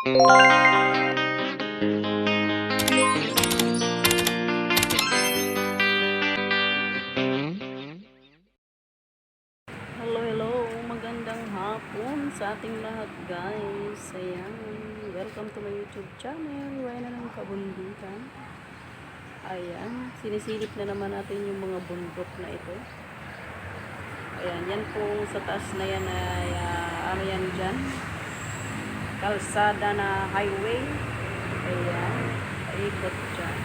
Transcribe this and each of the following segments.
Hello, hello. Magandang hapon sa ating lahat, guys. Ayan. Welcome to my YouTube channel. Reyna ng Kabundukan. Ayan. Sinisilip na naman natin yung mga bundok na ito. Ayan. Yan po sa taas na yan ay ano yan dyan? Kalsada na highway. Ayan. Ikot dyan.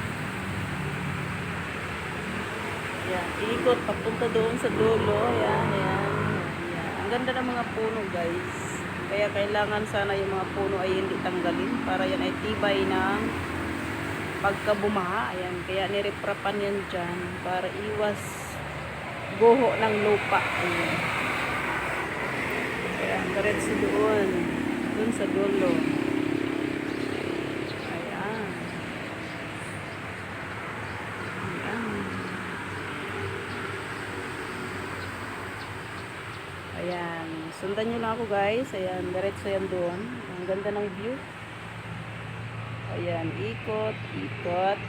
Ayan. Ikot papunta doon sa dulo. Ayan. Ayan. Ang ganda ng mga puno, guys. Kaya kailangan sana yung mga puno ay hindi tanggalin para yan ay tibay ng pagkabumaha. Ayan. Kaya nireprapan yan dyan para iwas guho ng lupa. Ayan. Ayan. Diretso doon. Doon sa dulo. Ayan. Ayan. Ayan. Sundan nyo lang ako, guys. Ayan. Diretso yan doon. Ang ganda ng view. Ayan. Ikot. Ikot.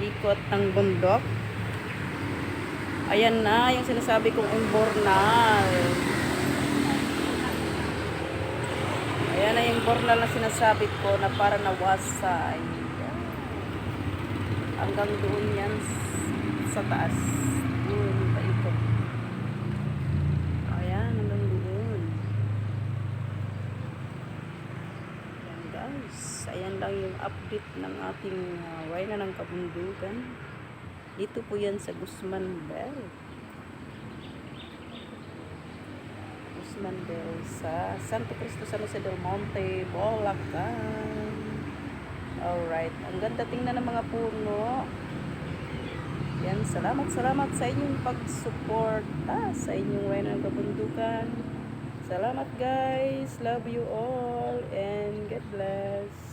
Ikot ng bundok. Ayan na. Yung sinasabi kong imbornal. Ayan na yung bornal na sinasabi ko na para nawasay. Hanggang doon yan sa taas. Doon, paikot. Ayan, hanggang doon. Ayan, guys. Ayan lang yung update ng ating Reyna ng Kabundukan. Dito po yan sa Guzman Bell. Mandel sa Santo Cristo San Jose del Monte, Bulacan. Alright, ang ganda tingnan ng mga puno. Yan, salamat sa inyong pagsuporta sa inyong Reyna ng Kabundukan. Salamat, guys, love you all and God bless.